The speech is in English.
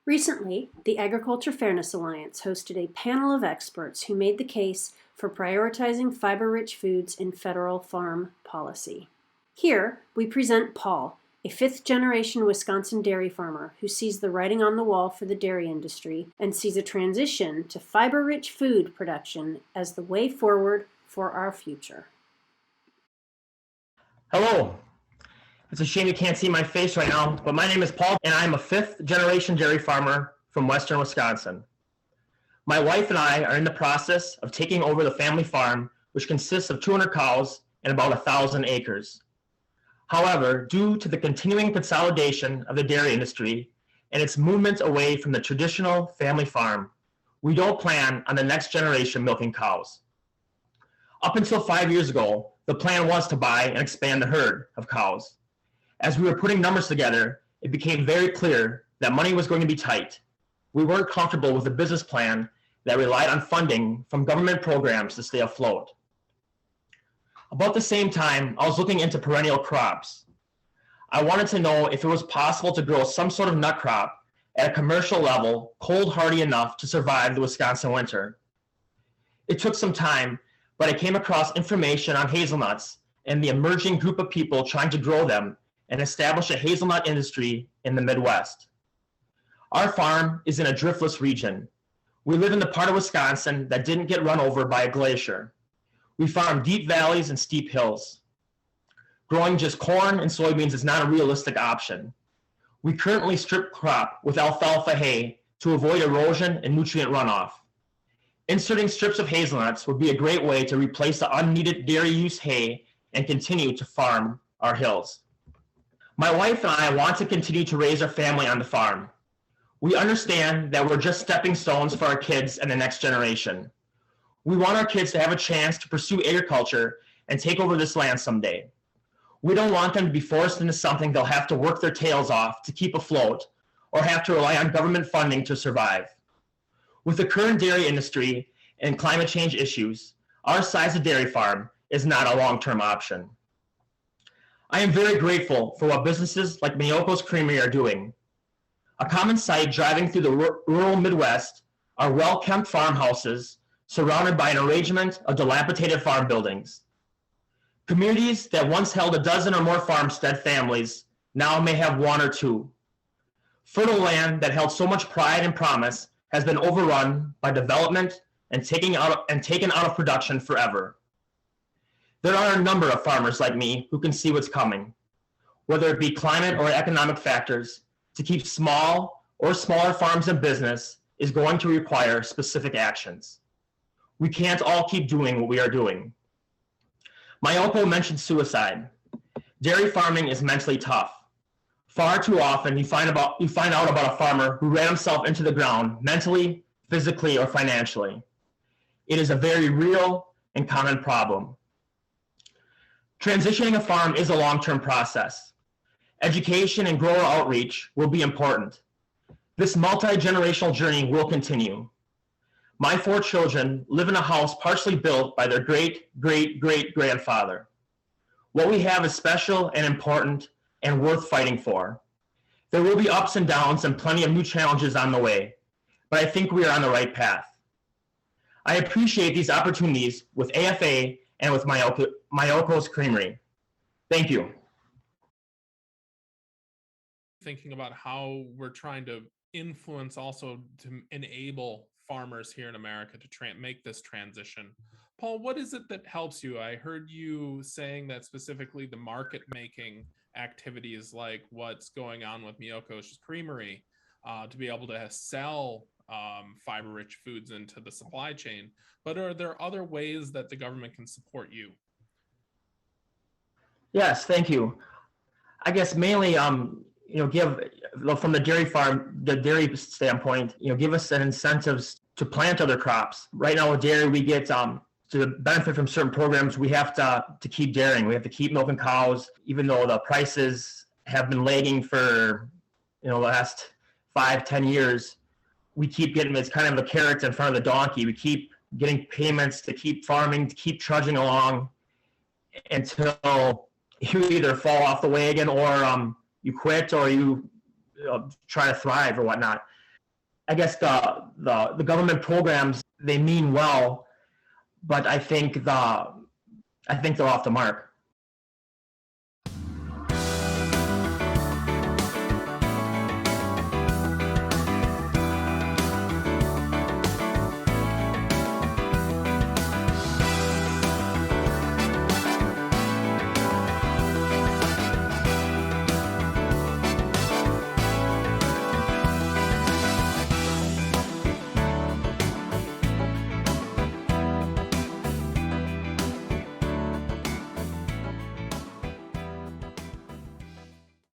Recently, the Agriculture Fairness Alliance hosted a panel of experts who made the case for prioritizing fiber-rich foods in federal farm policy. Here, we present Paul, a fifth-generation Wisconsin dairy farmer who sees the writing on the wall for the dairy industry and sees a transition to fiber-rich food production as the way forward for our future. Hello. It's a shame you can't see my face right now, but my name is Paul, and I'm a fifth-generation dairy farmer from western Wisconsin. My wife and I are in the process of taking over the family farm, which consists of 200 cows and about 1,000 acres. However, due to the continuing consolidation of the dairy industry and its movement away from the traditional family farm, we don't plan on the next generation milking cows. Up until 5 years ago, the plan was to buy and expand the herd of cows. As we were putting numbers together, it became very clear that money was going to be tight. We weren't comfortable with a business plan that relied on funding from government programs to stay afloat. About the same time, I was looking into perennial crops. I wanted to know if it was possible to grow some sort of nut crop at a commercial level, cold hardy enough to survive the Wisconsin winter. It took some time, but I came across information on hazelnuts and the emerging group of people trying to grow them and establish a hazelnut industry in the Midwest. Our farm is in a driftless region. We live in the part of Wisconsin that didn't get run over by a glacier. We farm deep valleys and steep hills. Growing just corn and soybeans is not a realistic option. We currently strip crop with alfalfa hay to avoid erosion and nutrient runoff. Inserting strips of hazelnuts would be a great way to replace the unneeded dairy use hay and continue to farm our hills. My wife and I want to continue to raise our family on the farm. We understand that we're just stepping stones for our kids and the next generation. We want our kids to have a chance to pursue agriculture and take over this land someday. We don't want them to be forced into something they'll have to work their tails off to keep afloat or have to rely on government funding to survive. With the current dairy industry and climate change issues, our size of dairy farm is not a long-term option. I am very grateful for what businesses like Miyoko's Creamery are doing. A common sight driving through the rural Midwest are well-kept farmhouses surrounded by an arrangement of dilapidated farm buildings. Communities that once held a dozen or more farmstead families now may have one or two. Fertile land that held so much pride and promise has been overrun by development and taken out of production forever. There are a number of farmers like me who can see what's coming, whether it be climate or economic factors. To keep small or smaller farms in business is going to require specific actions. We can't all keep doing what we are doing. Mayoko mentioned suicide. Dairy farming is mentally tough. Far too often you find out about a farmer who ran himself into the ground mentally, physically, or financially. It is a very real and common problem. Transitioning a farm is a long-term process. Education and grower outreach will be important. This multi-generational journey will continue. My 4 children live in a house partially built by their great-great-great-grandfather. What we have is special and important and worth fighting for. There will be ups and downs and plenty of new challenges on the way, but I think we are on the right path. I appreciate these opportunities with AFA and with Miyoko's Creamery. Thank you. Thinking about how we're trying to influence also to enable farmers here in America to make this transition. Paul, what is it that helps you? I heard you saying that specifically the market making activities like what's going on with Miyoko's Creamery to be able to sell fiber-rich foods into the supply chain. But are there other ways that the government can support you? Yes, thank you. I guess mainly, give from the dairy standpoint, give us an incentives to plant other crops. Right now with dairy, we get to benefit from certain programs. We have to keep dairying. We have to keep milking cows, even though the prices have been lagging for the last 5-10 years. We keep getting, it's kind of the carrot in front of the donkey. We keep getting payments to keep farming, to keep trudging along until you either fall off the wagon or you quit or you try to thrive or whatnot. I guess the government programs, they mean well, but I think they're off the mark.